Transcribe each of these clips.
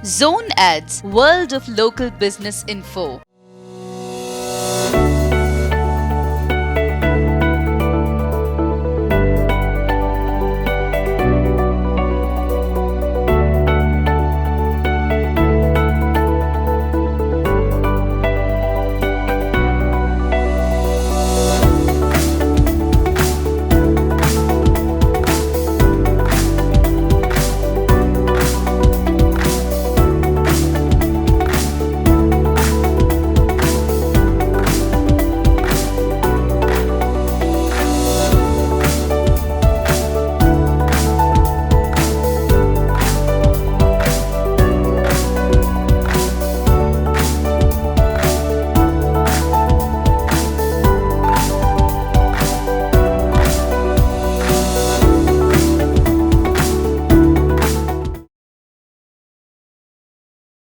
Zone Ads, World of Local Business Info.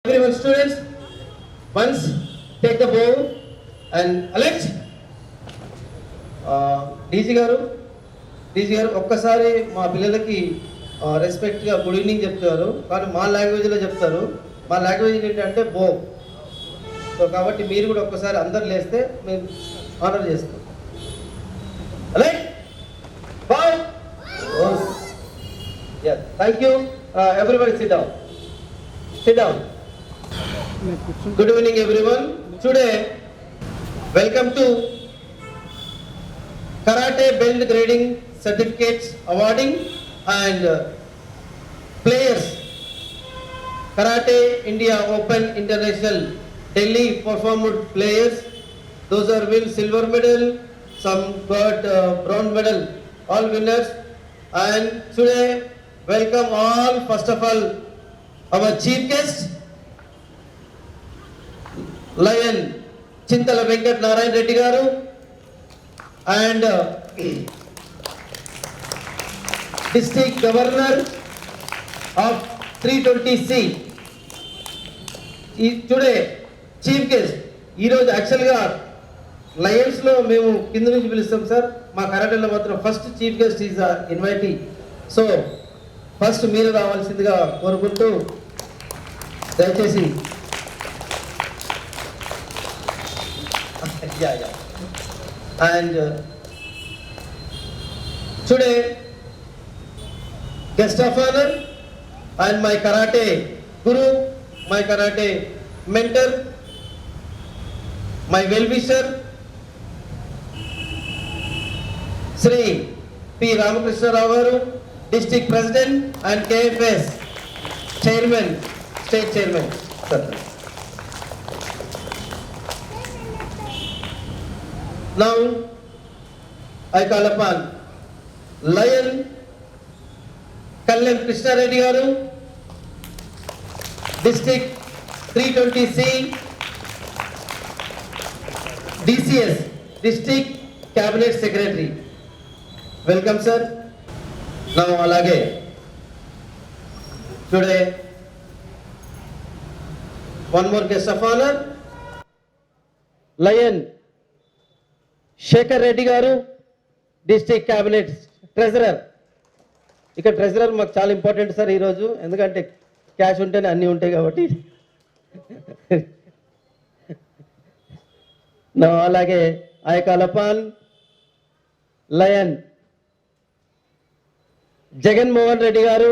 Everyone, students, once take the bow and elect. DG గారు ఒక్కసారి మా పిల్లలకి రెస్పెక్ట్గా good evening చెప్తారు, కానీ మా లాంగ్వేజ్లో చెప్తారు. మా లాంగ్వేజ్ ఏంటంటే బో. సో కాబట్టి మీరు కూడా ఒక్కసారి అందరు లేస్తే మేము ఆనర్ చేస్తాం. Right, boy. Thank you. Everybody sit down. Good evening everyone. Today, welcome to Karate Belt Grading Certificates Awarding and Players Karate India Open International Delhi performed players. Those are win silver medal, some got bronze medal, all winners. And today, welcome all. First of all, our chief guest, Lion Chintala Venkat Narayan Reddy garu, and District Governor of 320C. Today Chief Guest. ఈ రోజు యాక్చువల్గా లయన్స్లో మేము కింద నుంచి పిలుస్తాం sir, మా కరాటేలో మాత్రం first chief guest is invitee. So first మీరు రావాల్సిందిగా కోరుకుంటూ దయచేసి. And today guest of honor and my karate guru, my karate mentor, my well-wisher, Sri P. Ramakrishna Rao garu, District President and KFS Chairman, State Chairman. Sir. Now, I call upon Lion Kalyan Krishna Reddy garu, District 320C, DCS, District Cabinet Secretary. Welcome, sir. Now, alage today, one more guest of honor, Lion Shekhar Reddy గారు, district cabinet treasurer. ఇక్కడ treasurer మాకు చాలా important sir ఈరోజు, ఎందుకంటే cash ఉంటేనే అన్నీ ఉంటాయి కాబట్టి. అలాగే ఆయకాలపాన్ లయన్ జగన్మోహన్ రెడ్డి గారు,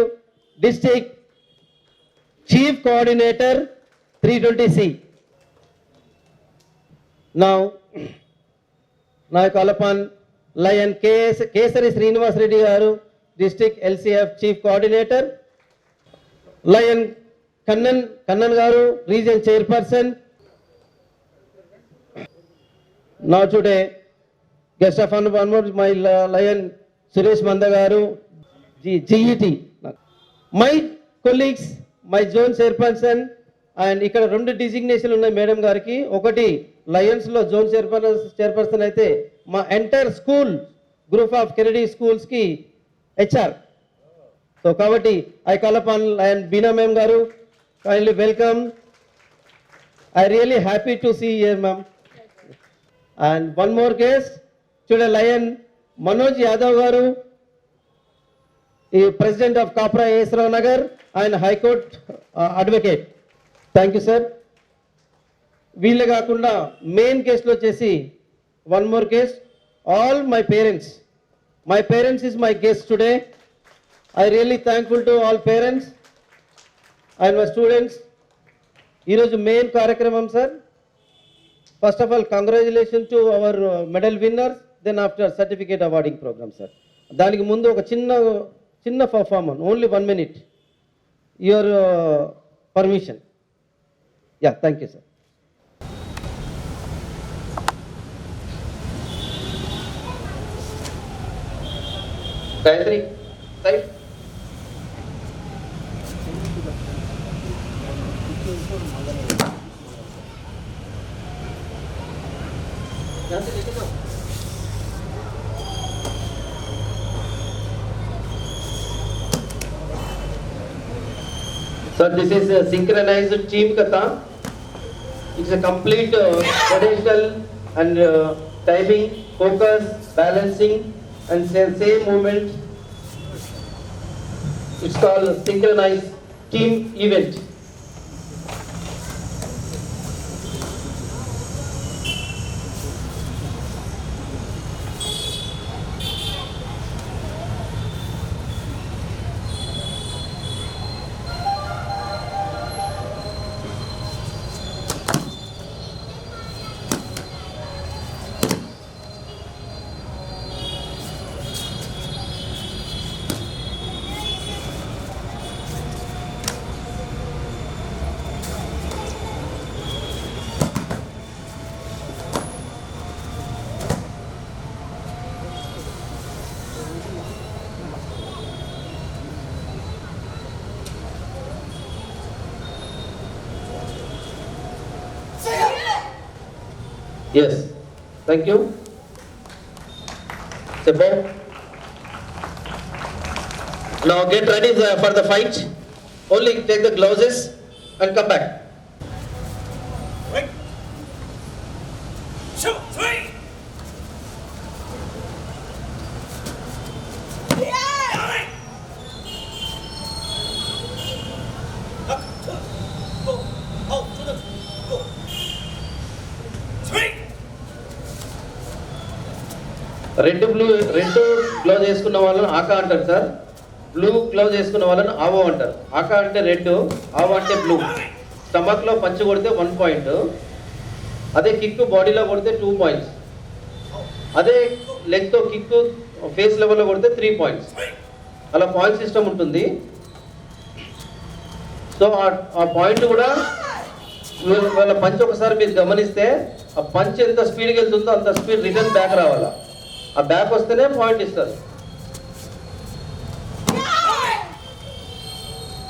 district chief coordinator 320C. Now I call upon Lion Kesari Srinivas Reddy garu, District LCF Chief Coordinator. Lion Kannan garu, Region Chairperson. Now today, guest of honor one more, my Lion Suresh Manda garu, GET. My colleagues, my zone chairperson, and ఇక్కడ రెండు designation ఉన్నాయి madam గారికి. ఒకటి Lions లో zone chairperson అయితే మా entire school group of Kennedy schools కి HR. So కాబట్టి I call upon lion Beena ma'am garu, kindly welcome. I really happy to see you ma'am. And one more guest today, lion Manoj Yadav garu, ఈ president of Kapra A S Rao Nagar, ఆయన high court advocate. Thank you sir. వీళ్ళే కాకుండా main కేసులో వచ్చేసి one more case, all my parents. My parents is my guest today. I really thankful to all parents and my students. ఈరోజు main కార్యక్రమం sir. First of all congratulation to our medal winners, then after certificate awarding programme sir. దానికి ముందు ఒక చిన్న performance, only 1 minute, your permission. Yeah, thank you sir. Gayatri side. Sir, this is a synchronized team kata. It's a complete potential and timing, focus, balancing and same movement. It's called synchronized team event. Yes, thank you. Step back. Now get ready for the fight. Only take the gloves and come back. Right. 2, 3. Up, 2, go. Out to the go. 3. Red gloves వేసుకున్న వాళ్ళని ఆకా అంటారు sir. Blue gloves వేసుకున్న వాళ్ళని ఆవో అంటారు. ఆకా అంటే red, Ao అంటే blue. స్టమక్లో పంచి కొడితే 1 point, అదే కిక్ బాడీలో కొడితే 2 points, అదే లెగ్తో కిక్ ఫేస్ లెవెల్లో కొడితే 3 points. అలా పాయింట్ సిస్టమ్ ఉంటుంది. సో ఆ పాయింట్ కూడా వాళ్ళ పంచ్ ఒకసారి మీరు గమనిస్తే ఆ పంచ్ ఎంత స్పీడ్కి వెళ్తుందో అంత స్పీడ్ రిటర్న్ బ్యాక్ రావాలా. ఆ బ్యాక్ వస్తేనే పాయింట్ ఇస్తారు.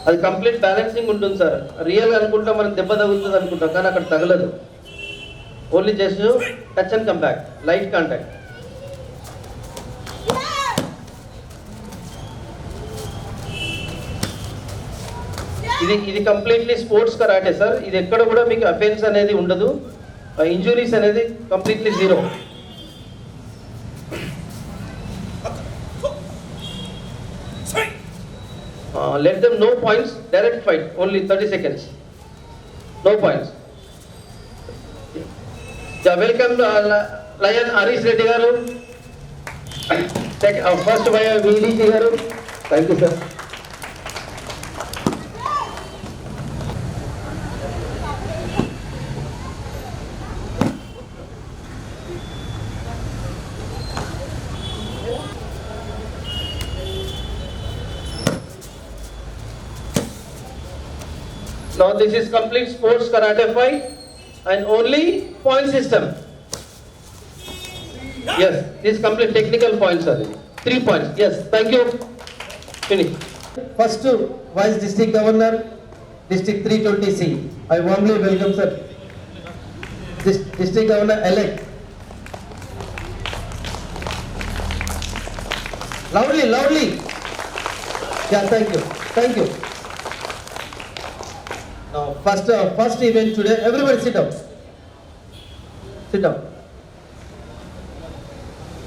అది కంప్లీట్ బ్యాలెన్సింగ్ ఉంటుంది సార్. రియల్ అనుకుంటాం మనం దెబ్బ తగులుతుంది అనుకుంటాం, కానీ అక్కడ తగలదు. Only just touch and come back, light contact. ఇది కంప్లీట్లీ స్పోర్ట్స్ కరాటే సార్. ఇది ఎక్కడ కూడా మీకు అఫెన్స్ అనేది ఉండదు, ఇంజురీస్ అనేది completely 0. Let them no points, direct fight, only 30 seconds. No points. Yeah, welcome Lion Harish Reddy garu. First by VDG garu. Thank you sir. Now this is complete sports karate fight and only point system. Yes, this is complete technical points are 3 points. Yes, thank you. Finish. First Vice District Governor, District 320C. I warmly welcome sir. District Governor elect. Loudly. Yeah, thank you. Now, first event today, everybody sit down.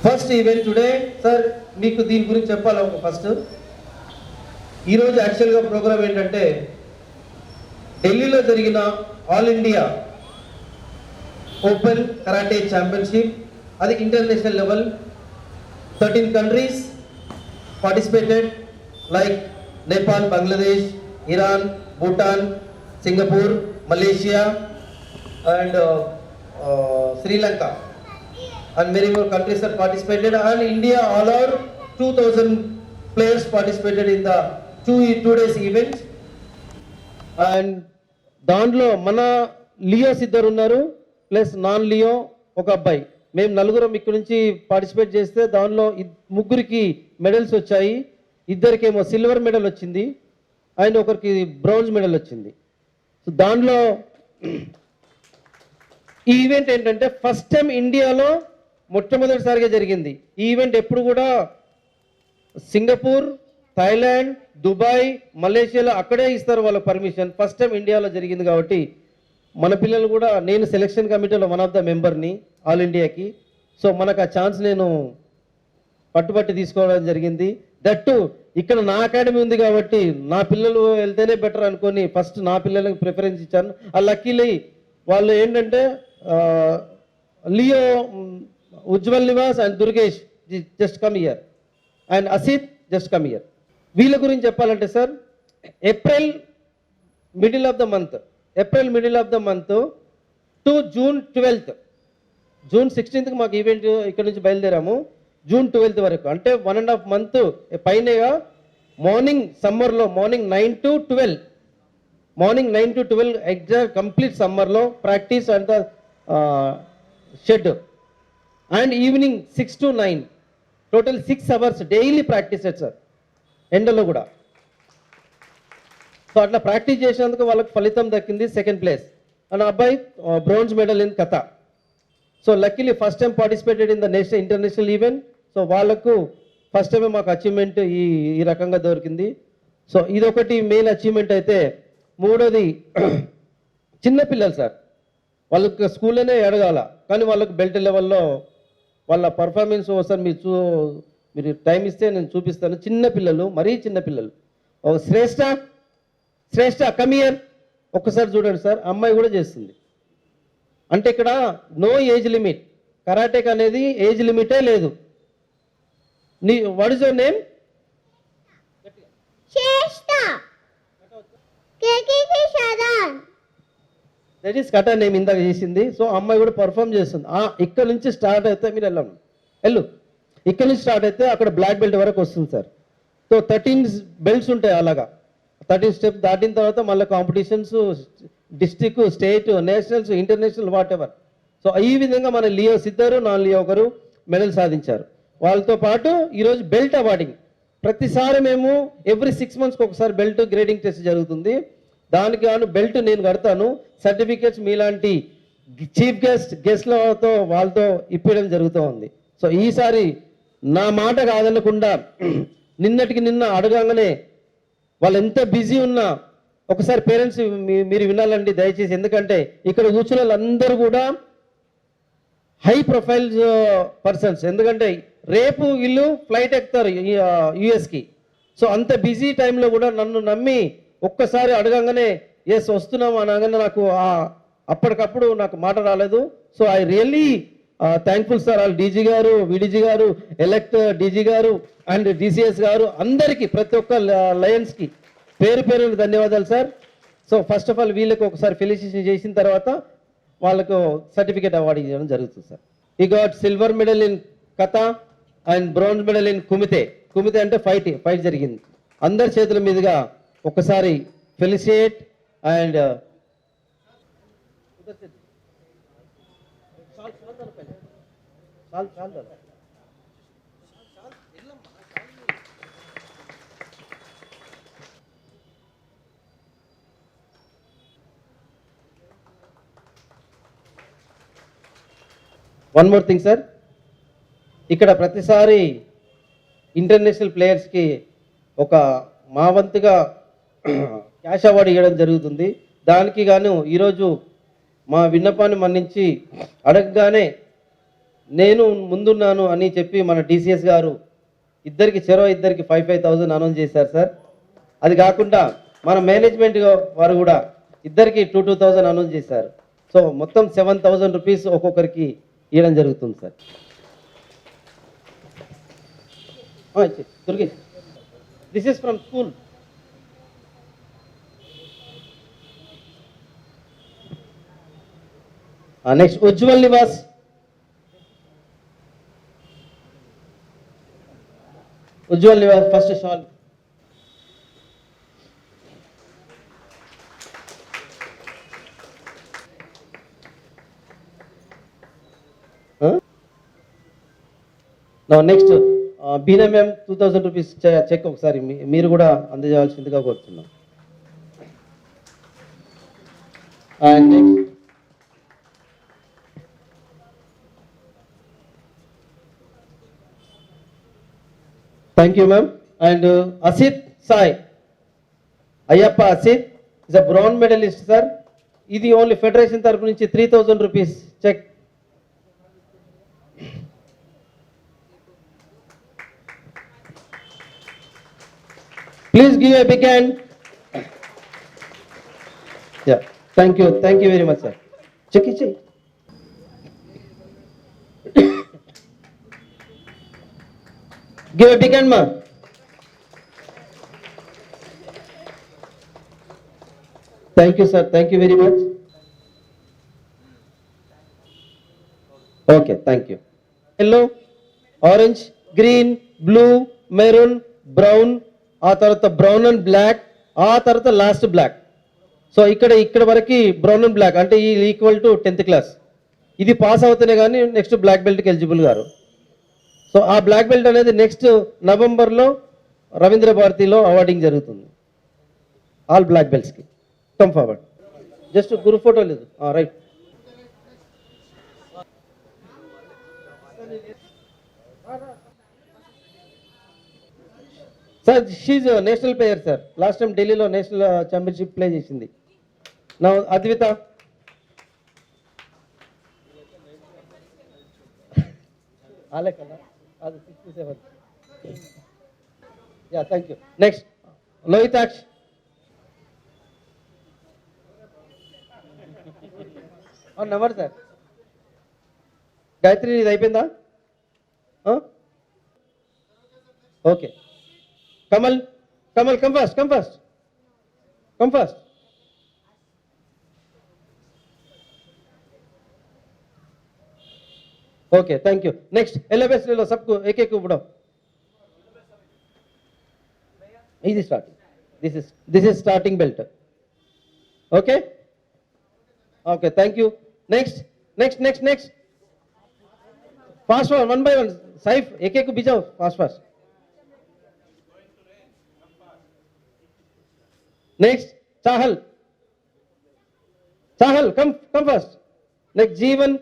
First event today, sir, మీకు దీని గురించి చెప్పాలి. First ఈరోజు యాక్చువల్గా programme ఏంటంటే ఢిల్లీలో జరిగిన all India open karate championship, అది international level. 13 countries participated like Nepal, Bangladesh, Iran, Bhutan, Singapore, Malaysia and Sri Lanka, and many more countries have participated, and India all over 2000 players participated in the two days event. And దాంట్లో మన లియోస్ ఇద్దరు ఉన్నారు, plus non Leo ఒక అబ్బాయి. మేము నలుగురం ఇక్కడ నుంచి పార్టిసిపేట్ చేస్తే దానిలో ముగ్గురికి మెడల్స్ వచ్చాయి. ఇద్దరికేమో సిల్వర్ మెడల్ వచ్చింది అండ్ ఒకరికి బ్రౌన్స్ మెడల్ వచ్చింది. సో దానిలో ఈ ఈవెంట్ ఏంటంటే ఫస్ట్ టైం ఇండియాలో మొట్టమొదటిసారిగా జరిగింది. ఈ ఈవెంట్ ఎప్పుడు కూడా సింగపూర్, థాయిలాండ్, దుబాయ్, మలేషియాలో అక్కడే ఇస్తారు వాళ్ళ పర్మిషన్. ఫస్ట్ టైం ఇండియాలో జరిగింది కాబట్టి మన పిల్లలు కూడా, నేను సెలక్షన్ కమిటీలో వన్ ఆఫ్ ద మెంబర్ని ఆల్ ఇండియాకి. సో మనకు ఆ ఛాన్స్ నేను పట్టుబట్టి తీసుకోవడం జరిగింది. దట్టు ఇక్కడ నా అకాడమీ ఉంది కాబట్టి నా పిల్లలు వెళ్తేనే బెటర్ అనుకొని ఫస్ట్ నా పిల్లలకి ప్రిఫరెన్స్ ఇచ్చాను. ఆ లక్కీలీ వాళ్ళు ఏంటంటే Leo, Ujjwal Nivas and Durgesh just come here and Asit just come here. వీళ్ళ గురించి చెప్పాలంటే sir, April middle of the month to June 12th, June 16th మాకు ఈవెంట్ ఇక్కడ నుంచి బయలుదేరాము. జూన్ 12th వరకు అంటే 1.5 month పైనగా మార్నింగ్ సమ్మర్లో మార్నింగ్ 9 to 12 ఎగ్జాక్ట్ కంప్లీట్ సమ్మర్లో practice and the shed, and evening 6 to 9 total 6 hours daily practice sir, ఎండలో కూడా. సో అట్లా ప్రాక్టీస్ చేసినందుకు వాళ్ళకి ఫలితం దక్కింది, సెకండ్ ప్లేస్. అండ్ అబ్బాయి బ్రోంజ్ మెడల్ ఇన్ కథ. So luckily first time participated in the national international event. So వాళ్ళకు ఫస్ట్ టైమే మాకు అచీవ్మెంట్ ఈ రకంగా దొరికింది. సో ఇదొకటి మెయిన్ అచీవ్మెంట్ అయితే, మూడోది చిన్నపిల్లలు సార్, వాళ్ళకి స్కూల్లోనే ఎడగాల కానీ వాళ్ళకు బెల్ట్ లెవెల్లో వాళ్ళ పర్ఫార్మెన్స్ ఒకసారి మీరు టైం ఇస్తే నేను చూపిస్తాను. చిన్నపిల్లలు, మరీ చిన్నపిల్లలు. శ్రేష్ఠ కమియర్ ఒక్కసారి చూడండి సార్, అమ్మాయి కూడా చేస్తుంది. అంటే ఇక్కడ నో ఏజ్ లిమిట్, కరాటేక్ అనేది ఏజ్ లిమిటే లేదు. What is your name? That is kata name, ఇందాక చేసింది. సో అమ్మాయి కూడా పర్ఫామ్ చేస్తుంది. ఇక్కడ నుంచి స్టార్ట్ అయితే మీరు వెళ్ళు, ఇక్కడ నుంచి స్టార్ట్ అయితే అక్కడ బ్లాక్ బెల్ట్ వరకు వస్తుంది సార్. సో 13 belts ఉంటాయి అలాగా. 13 steps దాటిన తర్వాత మళ్ళీ competitions, district, state, nationals, international, what ever. So ఈ విధంగా మన లియోస్ ఇద్దరు, నాన్ లియో ఒకరు మెడల్ సాధించారు. వాళ్ళతో పాటు ఈరోజు బెల్ట్ అవార్డింగ్. ప్రతిసారి మేము ఎవ్రీ 6 months ఒకసారి బెల్ట్ గ్రేడింగ్ టెస్ట్ జరుగుతుంది. దానికి గాను బెల్ట్ నేను కడతాను, సర్టిఫికేట్స్ మీలాంటి చీఫ్ గెస్ట్లతో వాళ్ళతో ఇప్పించడం జరుగుతూ ఉంది. సో ఈసారి నా మాట కాదనకుండా నిన్నటికి నిన్న అడగంగానే వాళ్ళు ఎంత బిజీ ఉన్నా ఒకసారి పేరెంట్స్ మీరు వినాలండి దయచేసి. ఎందుకంటే ఇక్కడ కూర్చున్న వాళ్ళందరూ కూడా హై ప్రొఫైల్ పర్సన్స్. ఎందుకంటే రేపు వీళ్ళు ఫ్లైట్ ఎక్కుతారు యుఎస్కి. సో అంత బిజీ టైంలో కూడా నన్ను నమ్మి ఒక్కసారి అడగంగానే ఎస్ వస్తున్నాం అనగానే నాకు అప్పటికప్పుడు నాకు మాట రాలేదు. So I really thankful sir. వాళ్ళు డీజీ గారు, విడిజీ గారు, ఎలక్ట్ డీజీ గారు అండ్ డిసిఎస్ గారు, అందరికీ ప్రతి ఒక్క లయన్స్కి పేరు పేరు ధన్యవాదాలు sir. So first of all వీళ్ళకి ఒకసారి ఫెలిసిటేషన్ చేసిన తర్వాత వాళ్ళకు సర్టిఫికేట్ అవార్డు ఇవ్వడం జరుగుతుంది sir. He got silver medal in kata and bronze medal in kumite. Kumite అంటే ఫైట్ జరిగింది. అందరి చేతుల మీదుగా ఒకసారి felicitate and one more thing sir, ఇక్కడ ప్రతిసారి ఇంటర్నేషనల్ ప్లేయర్స్కి ఒక మా వంతుగా క్యాష్ అవార్డు ఇవ్వడం జరుగుతుంది. దానికి గాను ఈరోజు మా విన్నపాన్ని మన్నించి అడగగానే నేను ముందున్నాను అని చెప్పి మన డిసిఎస్ గారు ఇద్దరికి 5,000 అనౌన్స్ చేశారు సార్. అది కాకుండా మన మేనేజ్మెంట్ వారు కూడా ఇద్దరికి 2,000 అనౌన్స్ చేశారు. సో మొత్తం 7,000 రూపీస్ ఒక్కొక్కరికి ఇవ్వడం జరుగుతుంది sir. Durgesh, this is from school. Next Ujjwal Niwas. Ujjwal Niwas first shawl. Next Beena ma'am 2,000 rupees cheque ఒకసారి మీరు కూడా అందజేయాల్సిందిగా కోరుతున్నాం. And next thank you ma'am. And Asit Sai, Ayyappa Asit is a brown medallist sir. ఇది ఓన్లీ ఫెడరేషన్ తరపు నుంచి 3,000 rupees cheque. Please give a big hand. Yeah, thank you very much, sir. Check it. Give a big hand, ma. Thank you, sir. Thank you very much. Okay, thank you. Yellow, orange, green, blue, maroon, brown. ఆ తర్వాత brown and black, ఆ తర్వాత last black. So ఇక్కడ వరకు brown and black అంటే ఈ equal to 10th class. ఇది pass అవుతేనే కానీ నెక్స్ట్ బ్లాక్ బెల్ట్కి ఎలిజిబుల్ గారు. సో ఆ బ్లాక్ బెల్ట్ అనేది నెక్స్ట్ నవంబర్లో రవీంద్ర భారతిలో అవార్డింగ్ జరుగుతుంది ఆల్ బ్లాక్ బెల్ట్స్కి. Come forward. జస్ట్ గురు ఫోటో లేదు, right. Sir she's national player sir. Last time ఢిల్లీలో నేషనల్ ఛాంపియన్షిప్ ప్లే చేసింది. నా అద్విత. ఆలే కదా, అది 67. Yeah, thank you. Next Lohitaksh. Number sir. Gayatri ఇది అయిపోయిందా? Okay. Kamal, come fast. Okay, thank you. Next, LFS ले लो सबको एक बढ़ाओ. Easy starting. This is starting belt. Okay, thank you. Next. Fast one by one. Saif, एक भी जाओ, fast. Next, Sahal, come first. Next, Jeevan.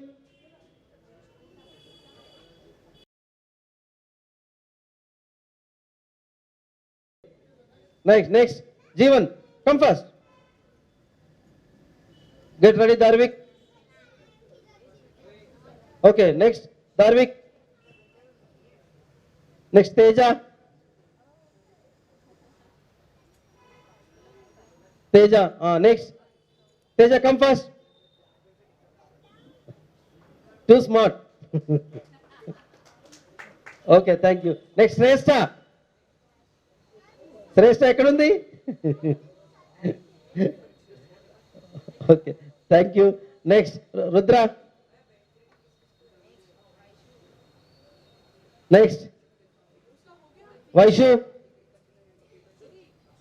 Next, Jeevan, come first. Get ready, Darvik. Okay, next, Darvik. Next, Teja. Next. Teja, come first. Too smart. Okay, thank you. Next, Shrestha ఎక్కడ ఉంది? Okay, thank you. Next, Rudra. Next, Vaishu.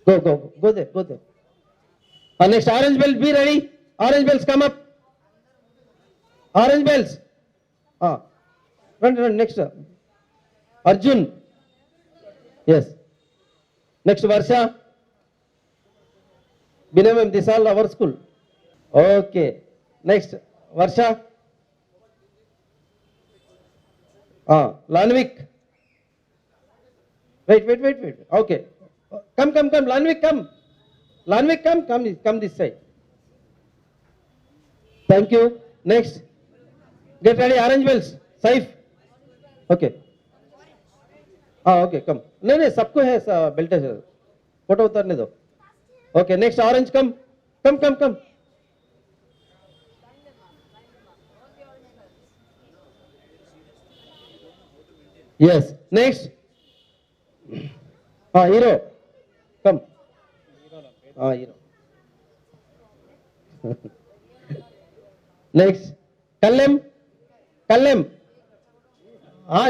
Go there. Next, orange belt, be ready. Orange belts, come up. Orange belts. Run. Next, Arjun. Yes. Next, Varsha. Binamam, this all our school. Okay. Next, Varsha. Lanvik. Wait. Okay. Come. Lanvik, come. Lanvik, come this side. Thank you. Next, get ready. Orange belts. Saif. Okay. Okay, come. नहीं, सबको है belt है. Photo उतारने दो. Okay, next, orange, come. Yes. Next. Hero. Come. Hero. Next. Kallem. Kallem.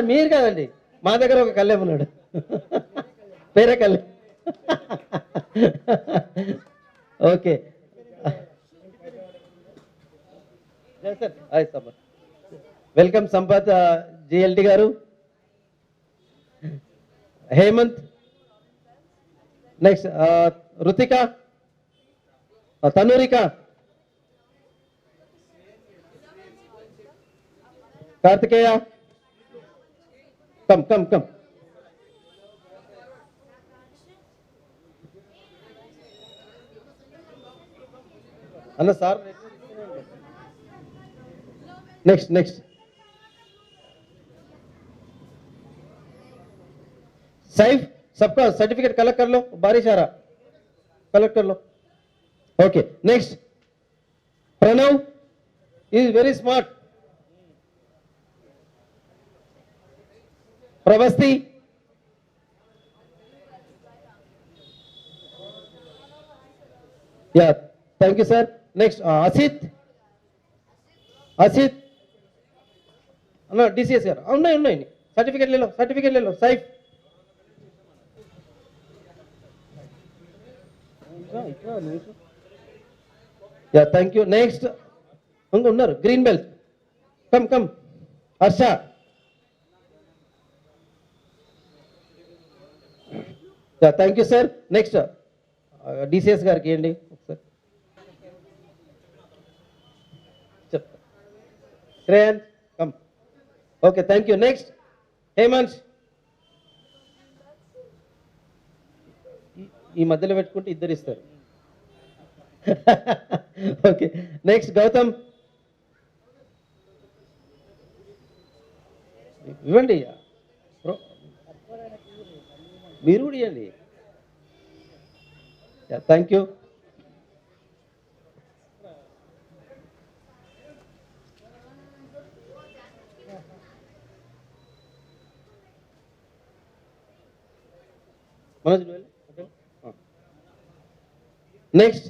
మీరు కదండి, మా దగ్గర ఒక కళ్ళెం ఉన్నాడు, పేరే కళ్ళెం. ఓకే వెల్కమ్ సంపత్ జిఎల్టి గారు. Hemanth. Next Ruthika, Tanurika, Karthikeya. Come come come. అన్న సార్. నెక్స్ట్ నెక్స్ట్ सैफ, सबका सर्टिफिकेट कलेक्ट कर लो, बारिश आ रहा, कलेक्ट कर लो. Okay next. Pranav is very smart. Pravasti. Yeah thank you sir. Next Asit. Asit अन्ना डीसीएस यार उन्नाई उन्नाई सर्टिफिकेट ले लो, सर्टिफिकेट ले लो. Saif. Yeah thank you. Next उन्नर green belt. Come come. Harsh. Yeah thank you sir. Next DCS गार की sir Shreyan. Come. Okay thank you. Next Hemant. ఈ మధ్యలో పెట్టుకుంటే ఇద్దరు ఇస్తారు. Okay next Gautam. ఇవ్వండి, మీరు కూడా ఇవ్వండి. Thank you. Manoj next.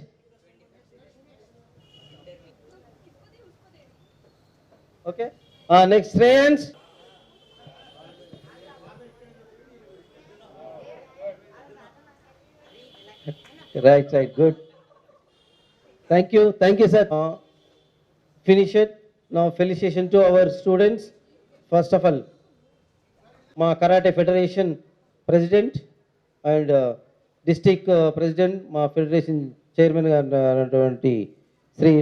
Okay next Shreyans. right good. Thank you sir. Finish it now. Felicitation to our students. First of all ma Karate Federation President and district president, మా ఫెడరేషన్ చైర్మన్ గారు శ్రీ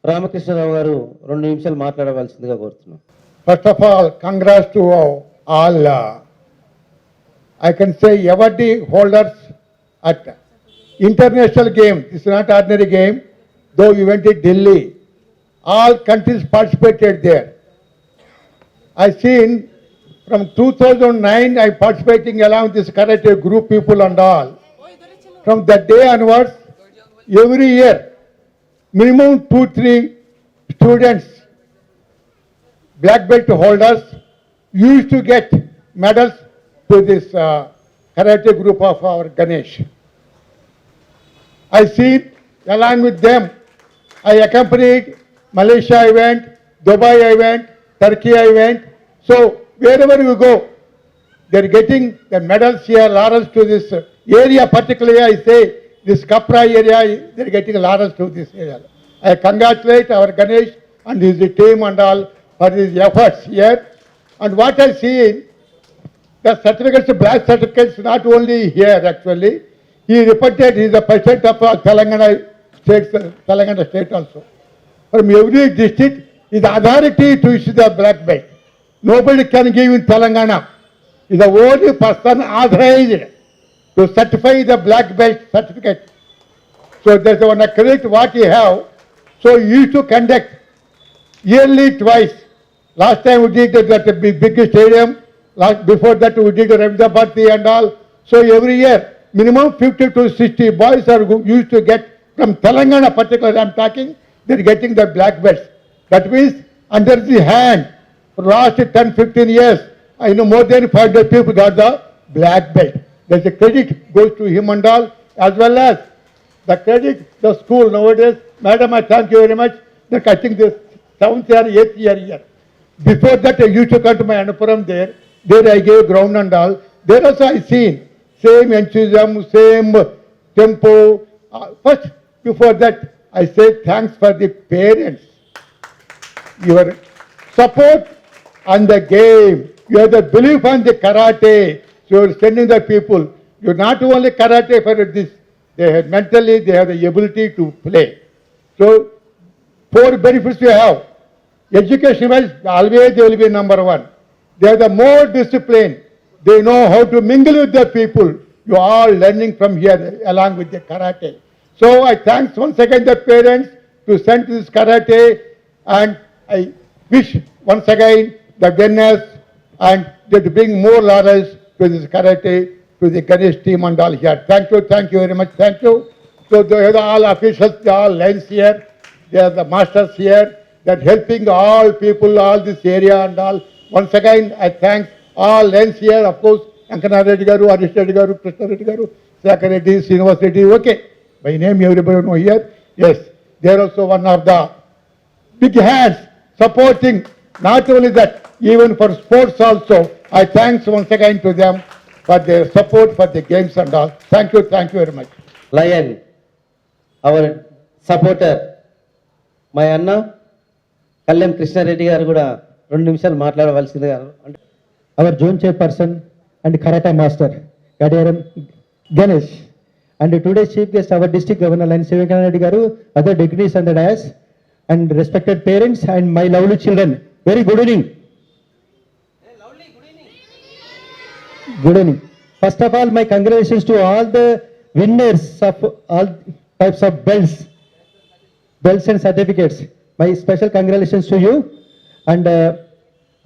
రామకృష్ణరావు గారు 2 నిమిషాలు మాట్లాడవలసిందిగా కోరుతున్నాం. First of all congrats to all I can say award holders at international game. It's not ordinary game, though you went in Delhi. All countries participated there. I seen from 2009, I participating along this karate group people and all. From that day onwards, every year, minimum 2-3 students, black belt holders, used to get medals to this karate group of our Ganesh. I see along with them, I accompanied Malaysia I went, Dubai I went, Turkey I went. So wherever you go, they're getting the medals here, laurels to this area. Particularly, I say this Kapra area, they're getting laurels to this area. I congratulate our Ganesh and his team and all for his efforts here. And what I see, the certificates, black certificates, not only here actually. He reported he is the president of Telangana state also. From every district, is the authority to issue the black belt. Nobody can give in Telangana. Is the only person authorized to certify the black belt certificate. So there's one credit what you have. So you used to conduct yearly twice. Last time we did that big stadium. Before that we did Ravindra Bharati and all. So every year minimum 50 to 60 boys are used to get from Telangana particularly I'm talking. They're getting the black belts. That means under the hand. For last 10-15 years, I know more than 500 people got the black belt. There's a credit goes to him and all, as well as the credit, the school nowadays. Madam, I thank you very much. Like I think this 7th year, 8th year here. Before that, I used to come to my Anupuram there. There I gave ground and all. There also I seen same enthusiasm, same tempo. First, before that, I say thanks for the parents. Your support on the game. You have the belief on the karate. So you're sending the people. You're not only karate for this. They have mentally, they have the ability to play. So 4 benefits you have. Education wise, always they will be number 1. They have the more discipline. They know how to mingle with the people. You are all learning from here along with the karate. So I thanks once again the parents to send this karate, and I wish once again the winners and they to bring more laurels to this karate, to the Ganesh team and all here. Thank you very much, thank you. So they are all officials, they are all lines here, they are the masters here, that helping all people, all this area and all. Once again, I thank all lines here, of course, Ankana Reddy Garu, Arish Reddy Garu, Krishna Reddy Garu, Sakar Reddy, Srinivas Reddy, okay. By name everybody know here. Yes, they are also one of the big hands supporting, not only that, even for sports also. I thanks once again to them for their support for the games and all. Thank you very much. Lion, our supporter, my Anna, Kallam Krishna Reddy గారు కూడా 2 నిమిషాలు మాట్లాడవలసిందిగా. Our zone chairperson and karate master, Gadiaram Ganesh, and today's chief guest, our district governor, Line Sivankana Reddy Garu, other dignitaries on the dais, and respected parents and my lovely children. Very good evening. Good evening. First of all, my congratulations to all the winners of all types of belts and certificates. My special congratulations to you, and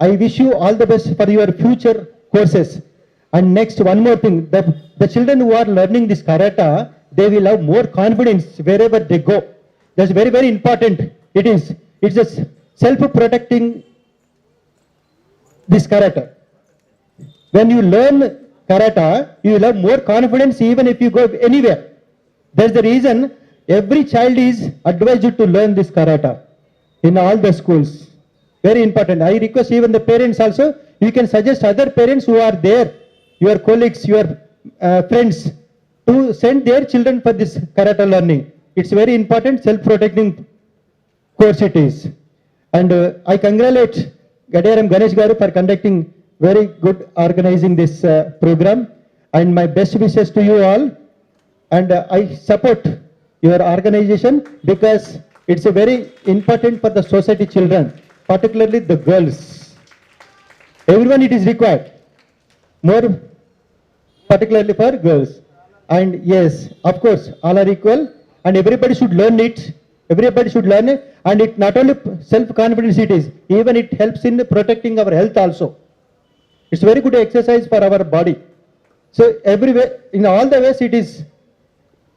I wish you all the best for your future courses. And next, one more thing, the children who are learning this karate, they will have more confidence wherever they go. That's very, very important. It's a self-protecting this karate. When you learn karate, you will have more confidence even if you go anywhere. That's the reason every child is advised to learn this karate in all the schools. Very important. I request even the parents also, you can suggest other parents who are there, your colleagues, your friends, to send their children for this karate learning. It's very important, self-protecting course it is. And I congratulate Gadiaram Ganesh Garu for conducting very good organizing this program, and my best wishes to you all. And I support your organization because it's a very important for the society children, particularly the girls. Everyone it is required, more particularly for girls. And yes, of course, all are equal and everybody should learn it. Everybody should learn it, and it not only self-confidence it is, even it helps in protecting our health also. It's very good exercise for our body. So everywhere, in all the ways, it is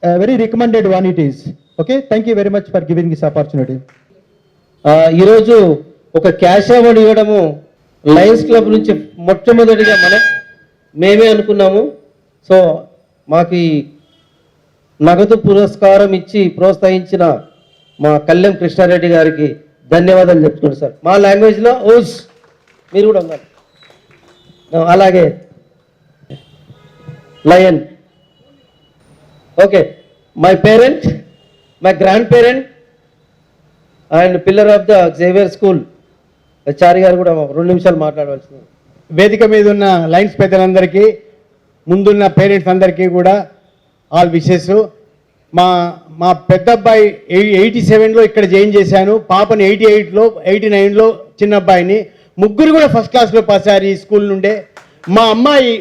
a very recommended one it is. Okay, thank you very much for giving this opportunity. ఈరోజు ఒక cash award ఇవ్వడము Lions club నుంచి మొట్టమొదటిగా మేమే అనుకున్నాము. So మాకు ఈ నగదు పురస్కారం ఇచ్చి ప్రోత్సహించిన మా కళ్యాణ్ కృష్ణారెడ్డి గారికి ధన్యవాదాలు చెప్తున్నాను సార్. మా లాంగ్వేజ్లో ఓస్ మీరు కూడా ఉన్నారు. అలాగే lion. Okay, my parent, my grand parent and pillar of the Xavier school Chari గారు కూడా 2 నిమిషాలు మాట్లాడవలసింది. వేదిక మీద ఉన్న లైన్స్ పెద్దలందరికీ, ముందున్న పేరెంట్స్ అందరికీ కూడా ఆల్ విషెస్. మా పెద్ద అబ్బాయి 87లో ఇక్కడ జాయిన్ చేశాను, పాపని 88లో, 89లో చిన్న అబ్బాయిని, ముగ్గురు కూడా ఫస్ట్ క్లాస్లో పాస్ అయ్యారు ఈ స్కూల్ నుండే. మా అమ్మాయి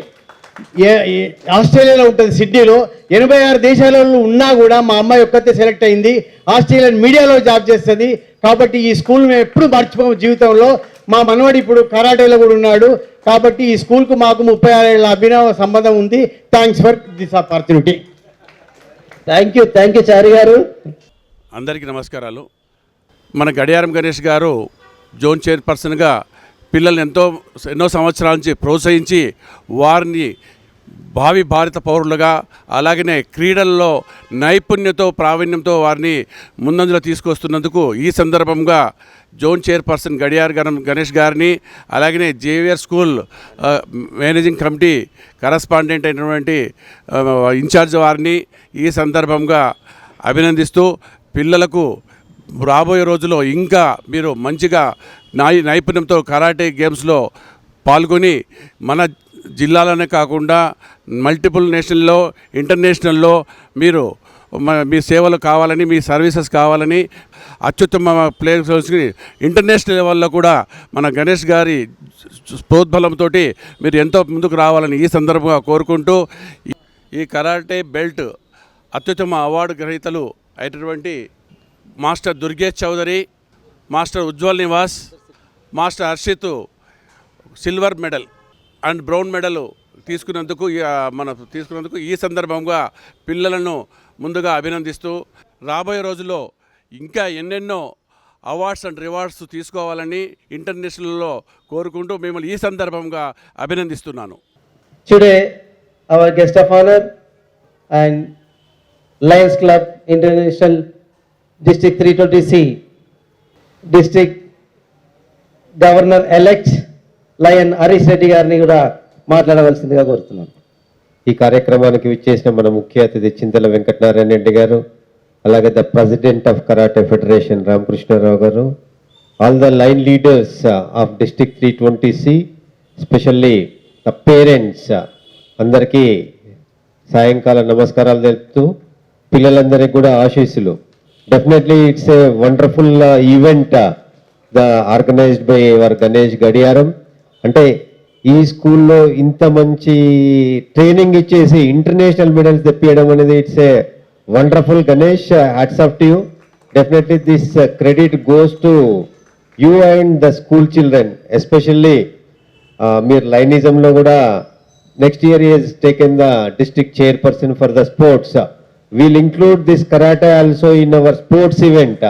ఆస్ట్రేలియాలో ఉంటుంది, సిడ్నీలో. 86 దేశాలలో ఉన్నా కూడా మా అమ్మాయి ఒక్కతే సెలెక్ట్ అయింది. ఆస్ట్రేలియన్ మీడియాలో జాబ్ చేస్తుంది. కాబట్టి ఈ స్కూల్ మేము ఎప్పుడు మర్చిపోము జీవితంలో. మా మనవాడు ఇప్పుడు కరాటేలో కూడా ఉన్నాడు. కాబట్టి ఈ స్కూల్కు మాకు 36 ఏళ్ళ అభినవ సంబంధం ఉంది. Thanks for this opportunity. Thank you Chari గారు. అందరికీ నమస్కారాలు. మన గడియారం గణేష్ గారు జోన్ చైర్పర్సన్గా పిల్లల్ని ఎన్నో సంవత్సరాల నుంచి ప్రోత్సహించి వారిని భావి భారత పౌరులుగా అలాగనే క్రీడల్లో నైపుణ్యతో ప్రావీణ్యంతో వారిని ముందంజలో తీసుకొస్తున్నందుకు ఈ సందర్భంగా జోన్ చైర్పర్సన్ గడియార్ గణేష్ గారిని అలాగనే Xavier school managing committee correspondent అయినటువంటి ఇన్ఛార్జ్ వారిని ఈ సందర్భంగా అభినందిస్తూ పిల్లలకు రాబోయే రోజుల్లో ఇంకా మీరు మంచిగా నైపుణ్యంతో కరాటే గేమ్స్లో పాల్గొని మన జిల్లాలోనే కాకుండా మల్టిపుల్ నేషనల్లో ఇంటర్నేషనల్లో మీరు మీ సేవలు కావాలని మీ సర్వీసెస్ కావాలని అత్యుత్తమ ప్లేయర్స్ని ఇంటర్నేషనల్ లెవెల్లో కూడా మన గణేష్ గారి ప్రోద్బలంతో మీరు ఎంతో ముందుకు రావాలని ఈ సందర్భంగా కోరుకుంటూ ఈ కరాటే బెల్ట్ అత్యుత్తమ అవార్డు గ్రహీతలు అయినటువంటి master Durgesh Chaudhary, master Ujwal Nivas, master Harshit silver medal and brown medal తీసుకున్నందుకు ఈ సందర్భంగా పిల్లలను ముందుగా అభినందిస్తూ రాబోయే రోజుల్లో ఇంకా ఎన్నెన్నో అవార్డ్స్ అండ్ రివార్డ్స్ తీసుకోవాలని ఇంటర్నేషనల్లో కోరుకుంటూ మిమ్మల్ని ఈ సందర్భంగా అభినందిస్తున్నాను. Today our guest of honour and Lions club international district 320C district governor elect lion Harish Reddy గారిని కూడా మాట్లాడవలసిందిగా కోరుతున్నాను. ఈ కార్యక్రమానికి విచ్చేసిన మన ముఖ్య అతిథి చింతల వెంకటనారాయణ రెడ్డి గారు, అలాగే the president of karate federation Ramakrishna Rao గారు, all the line leaders of district 320C, specially the parents అందరికీ సాయంకాల నమస్కారాలు తెలుపుతూ పిల్లలందరికీ కూడా ఆశీస్సులు. Definitely it's a wonderful event the organised by our Ganesh Gadiyaram. అంటే ఈ స్కూల్లో ఇంత మంచి ట్రైనింగ్ ఇచ్చేసి ఇంటర్నేషనల్ మెడల్స్ తెప్పియడం అనేది it's a wonderful. Ganesh, hats off to you. Definitely this credit goes to you and the school children. Especially మీరు లైనిజంలో కూడా next year is taken the district chairperson for the sports. We'll include this karate also in our sports event.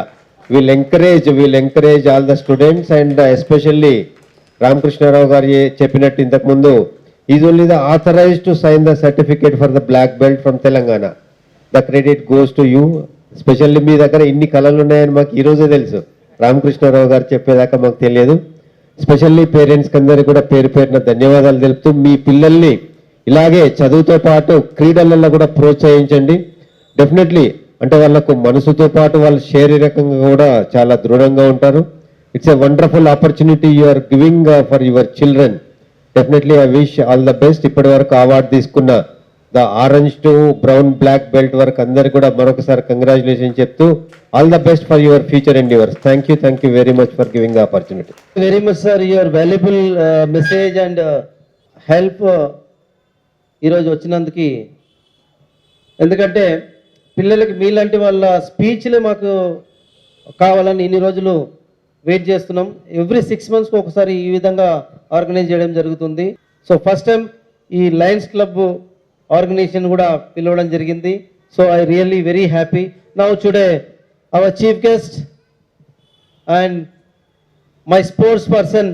We'll encourage all the students and especially Ramakrishna Rao garu cheppinattu intaku mundu, he is only the authorized to sign the certificate for the black belt from Telangana. The credit goes to you. Especially మీ దగ్గర ఇన్ని కళలు ఉన్నాయని మాకు ఈరోజే తెలుసు, రామకృష్ణ రావు గారు చెప్పేదాకా మాకు తెలియదు. స్పెషల్లీ పేరెంట్స్కి అందరికీ కూడా పేరు పేరున ధన్యవాదాలు తెలుపుతూ మీ పిల్లల్ని ఇలాగే చదువుతో పాటు క్రీడలలో కూడా ప్రోత్సహించండి. డెఫినెట్లీ అంటే వాళ్ళకు మనసుతో పాటు వాళ్ళు శారీరకంగా కూడా చాలా దృఢంగా ఉంటారు. It's a wonderful opportunity you are giving for your children. Definitely I wish all the best. ఇప్పటి వరకు అవార్డు తీసుకున్న the orange to brown black belt వరకు అందరు కూడా మరొకసారి కంగ్రాచులేషన్ చెప్తూ all the best for your future endeavours. Thank you very much for giving the opportunity. Very much sir, your valuable message and help ఈరోజు వచ్చినందుకు. ఎందుకంటే పిల్లలకి మీలాంటి వాళ్ళ స్పీచ్లే మాకు కావాలని ఇన్ని రోజులు వెయిట్ చేస్తున్నాం. ఎవ్రీ 6 monthsకి ఒకసారి ఈ విధంగా ఆర్గనైజ్ చేయడం జరుగుతుంది. సో ఫస్ట్ టైం ఈ లయన్స్ క్లబ్ ఆర్గనైజేషన్ కూడా పిలవడం జరిగింది. So I really very happy. Now today our chief guest and my sports person,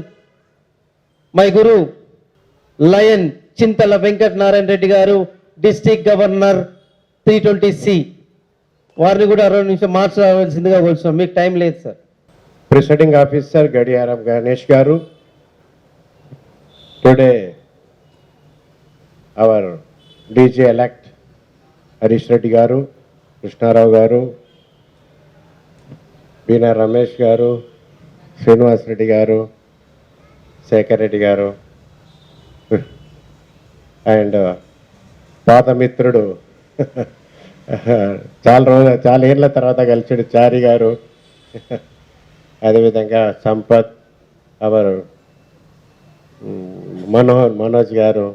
my గురు లయన్ చింతల వెంకట నారాయణ రెడ్డి గారు, డిస్ట్రిక్ట్ గవర్నర్ 320C, వారిని కూడా 2 నిమిషం మాట్లాడవలసిందిగా కోరుతున్నాం. మీకు టైం లేదు సార్. ప్రిసైడింగ్ ఆఫీసర్ గడియారం గణేష్ గారు, today our DG elect Harish Reddy గారు, కృష్ణారావు గారు, బీనా రమేష్ గారు, శ్రీనివాస్ రెడ్డి గారు, శేఖర్ రెడ్డి గారు, అండ్ పాత మిత్రుడు చాలా ఏళ్ళ తర్వాత కలిసాడు చారి గారు, అదేవిధంగా సంపత్, అవర్ మనోజ్ గారు,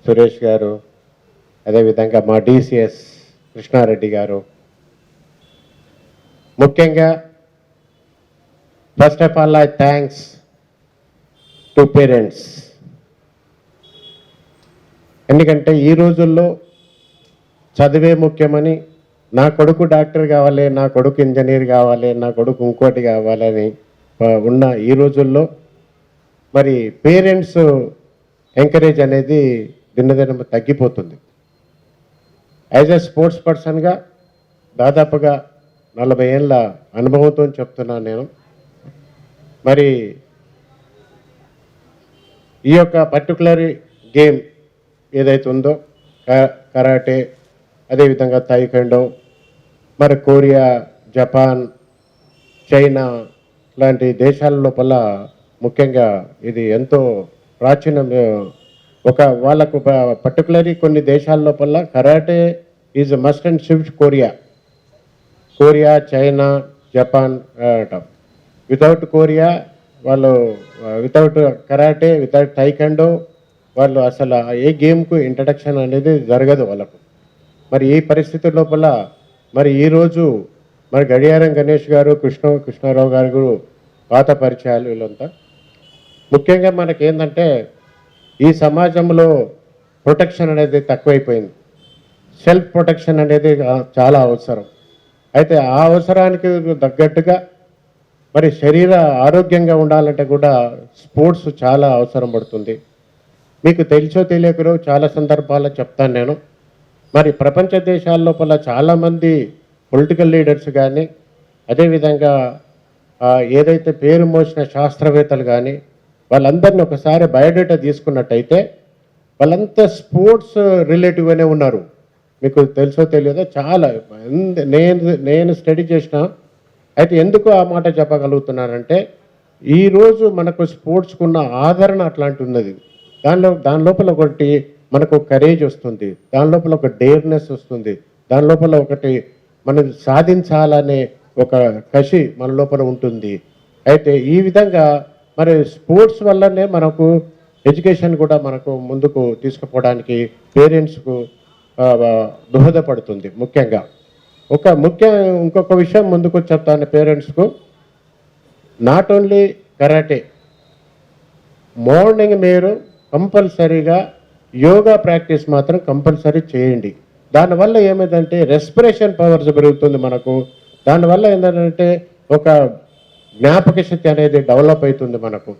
సురేష్ గారు, అదేవిధంగా మా డిసిఎస్ కృష్ణారెడ్డి గారు. ముఖ్యంగా first of all I thanks to parents. ఎందుకంటే ఈ రోజుల్లో చదివే ముఖ్యమని, నా కొడుకు డాక్టర్ కావాలి, నా కొడుకు ఇంజనీర్ కావాలి, నా కొడుకు ఇంకోటి కావాలని ఉన్న ఈ రోజుల్లో మరి పేరెంట్స్ ఎంకరేజ్ అనేది దినదినం తగ్గిపోతుంది. యాజ్ ఎ స్పోర్ట్స్ పర్సన్గా దాదాపుగా 40 ఏళ్ళ అనుభవంతో చెప్తున్నాను నేను. మరి ఈ యొక్క పర్టికులర్ గేమ్ ఏదైతే ఉందో కరాటే, అదేవిధంగా తైకొండో, మరి కొరియా, జపాన్, చైనా లాంటి దేశాల లోపల ముఖ్యంగా ఇది ఎంతో ప్రాచీనం. వాళ్ళకు పర్టికులర్లీ కొన్ని దేశాల లోపల karate is must and should. Korea, China, Japan without Korea వాళ్ళు, వితౌట్ కరాటే, వితౌట్ టైకండో వాళ్ళు అసలు ఏ గేమ్కు ఇంట్రడక్షన్ అనేది జరగదు వాళ్ళకు. మరి ఈ పరిస్థితి లోపల మరి ఈరోజు మరి గడియారం గణేష్ గారు, కృష్ణారావు గారు పాత పరిచయాలు వీళ్ళంతా. ముఖ్యంగా మనకేంటంటే ఈ సమాజంలో ప్రొటెక్షన్ అనేది తక్కువైపోయింది. సెల్ఫ్ ప్రొటెక్షన్ అనేది చాలా అవసరం. అయితే ఆ అవసరానికి తగ్గట్టుగా మరి శరీర ఆరోగ్యంగా ఉండాలంటే కూడా స్పోర్ట్స్ చాలా అవసరం పడుతుంది. మీకు తెలుసో తెలియకరో చాలా సందర్భాల్లో చెప్తాను నేను. మరి ప్రపంచ దేశాల లోపల చాలామంది పొలిటికల్ లీడర్స్ కానీ, అదేవిధంగా ఏదైతే పేరు మోసిన శాస్త్రవేత్తలు కానీ వాళ్ళందరినీ ఒకసారి బయోడేటా తీసుకున్నట్టయితే వాళ్ళంతా స్పోర్ట్స్ రిలేటివ్గానే ఉన్నారు. మీకు తెలుసో తెలియదో చాలా నేను స్టడీ చేసిన. అయితే ఎందుకు ఆ మాట చెప్పగలుగుతున్నానంటే ఈరోజు మనకు స్పోర్ట్స్కున్న ఆదరణ అట్లాంటి ఉన్నది. దాని లోపల ఒకటి మనకు కరేజ్ వస్తుంది, దాని లోపల ఒక డేర్నెస్ వస్తుంది, దాని లోపల ఒకటి మనం సాధించాలనే ఒక కసి మన లోపల ఉంటుంది. అయితే ఈ విధంగా మరి స్పోర్ట్స్ వల్లనే మనకు ఎడ్యుకేషన్ కూడా మనకు ముందుకు తీసుకుపోవడానికి పేరెంట్స్కు దోహదపడుతుంది. ముఖ్యంగా ఇంకొక విషయం ముందుకు చెప్తాను పేరెంట్స్కు. నాట్ ఓన్లీ కరాటే, మార్నింగ్ మీరు కంపల్సరీగా యోగా ప్రాక్టీస్ మాత్రం కంపల్సరీ చేయండి. దానివల్ల ఏమైందంటే రెస్పిరేషన్ పవర్స్ పెరుగుతుంది మనకు. దానివల్ల ఏంటంటే ఒక జ్ఞాపక శక్తి అనేది డెవలప్ అవుతుంది మనకు.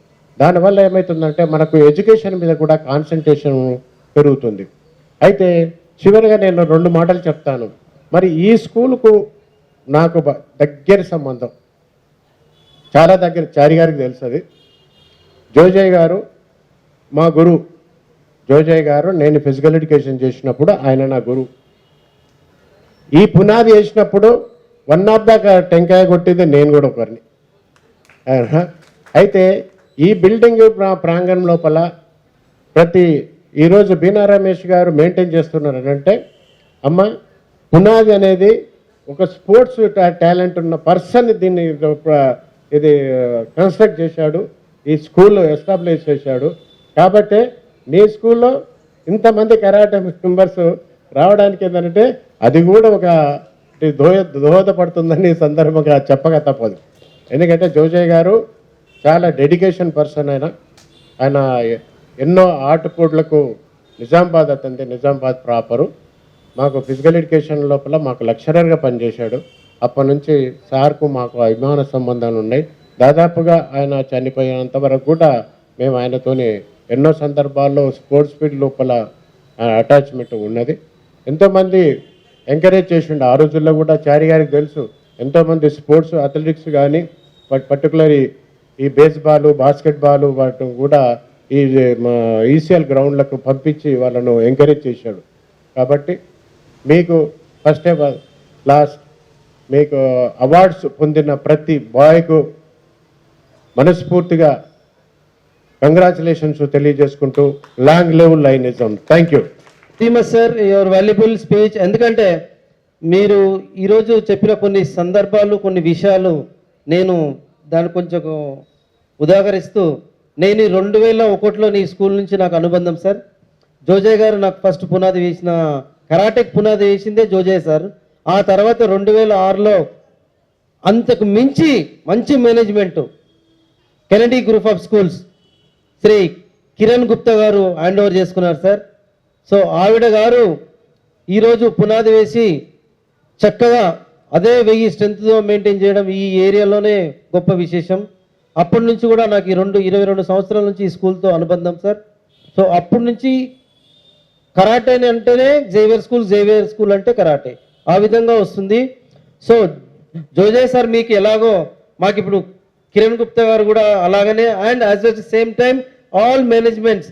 దానివల్ల ఏమవుతుందంటే మనకు ఎడ్యుకేషన్ మీద కూడా కాన్సన్ట్రేషన్ పెరుగుతుంది. అయితే చివరిగా నేను 2 మాటలు చెప్తాను. మరి ఈ స్కూలుకు నాకు దగ్గర సంబంధం, చాలా దగ్గర. చారి గారికి తెలుసు అది. జోజయ్ గారు మా గురువు. జోజయ్ గారు నేను ఫిజికల్ ఎడ్యుకేషన్ చేసినప్పుడు ఆయన నా గురువు. ఈ పునాది వేసినప్పుడు 1 ఆఫ్ ద టెంకాయ కొట్టింది నేను కూడా ఒకరిని. అయితే ఈ బిల్డింగ్ ప్రాంగణం లోపల ఈరోజు బీనా రమేష్ గారు మెయింటైన్ చేస్తున్నారు అంటే అమ్మ పునాది అనేది ఒక స్పోర్ట్స్ టాలెంట్ ఉన్న పర్సన్ దీన్ని ఇది కన్స్ట్రక్ట్ చేశాడు, ఈ స్కూల్ ఎస్టాబ్లిష్ చేశాడు. కాబట్టి నీ స్కూల్లో ఇంతమంది కరాటే మెంబర్స్ రావడానికి ఏంటంటే అది కూడా ఒక దోహదపడుతుందని సందర్భంగా చెప్పక తప్పదు. ఎందుకంటే జోజయ్ గారు చాలా డెడికేషన్ పర్సన్. ఆయన ఎన్నో ఆటపోట్లకు నిజామాబాద్ అతంది, నిజామాబాద్ ప్రాపరు. మాకు ఫిజికల్ ఎడ్యుకేషన్ లోపల మాకు లెక్చరర్గా పనిచేశాడు. అప్పటి నుంచి సార్కు మాకు అభిమాన సంబంధాలు ఉన్నాయి. దాదాపుగా ఆయన చనిపోయేంత వరకు కూడా మేము ఆయనతోని ఎన్నో సందర్భాల్లో స్పోర్ట్స్ ఫీల్డ్ లోపల అటాచ్మెంట్ ఉన్నది. ఎంతోమంది ఎంకరేజ్ చేసిండు ఆ రోజుల్లో కూడా. చారి గారికి తెలుసు ఎంతోమంది స్పోర్ట్స్ అథ్లెటిక్స్ కానీ పర్టికులర్ ఈ బేస్బాల్, బాస్కెట్బాల్ వాటి కూడా ఈ ఈసీఎల్ గ్రౌండ్లకు పంపించి వాళ్ళను ఎంకరేజ్ చేశాడు. కాబట్టి మీకు ఫస్ట్ లాస్ట్ మీకు అవార్డ్స్ పొందిన ప్రతి బాయ్కు మనస్ఫూర్తిగా కంగ్రాచులేషన్స్ తెలియజేసుకుంటూ long level లైనిజం. Thank you sir, your valuable speech. ఎందుకంటే మీరు ఈరోజు చెప్పిన కొన్ని సందర్భాలు, కొన్ని విషయాలు నేను దాన్ని కొంచెం ఉదాహరిస్తూ, నేను 2001లో నీ స్కూల్ నుంచి నాకు అనుబంధం సార్. జోజయ్ గారు నాకు ఫస్ట్ పునాది వేసిన, కరాటెక్ పునాది వేసిందే జోజయ్ సార్. ఆ తర్వాత 2006లో అంతకు మించి మంచి management Kennedy group of schools Shri Kiran Gupta గారు హ్యాండ్ ఓవర్ చేసుకున్నారు సార్. సో ఆవిడ గారు ఈరోజు పునాది వేసి చక్కగా అదే 1000 స్ట్రెంత్తో మెయింటైన్ చేయడం ఈ ఏరియాలోనే గొప్ప విశేషం. అప్పటి నుంచి కూడా నాకు ఈ 22 సంవత్సరాల నుంచి ఈ స్కూల్తో అనుబంధం సార్. సో అప్పటి నుంచి కరాటే అంటేనే జేవియర్ స్కూల్ అంటే కరాటే ఆ విధంగా వస్తుంది. సో జోజే సార్ మీకు ఎలాగో మాకు ఇప్పుడు కిరణ్ గుప్తా గారు కూడా అలాగనే, and as at the same time all managements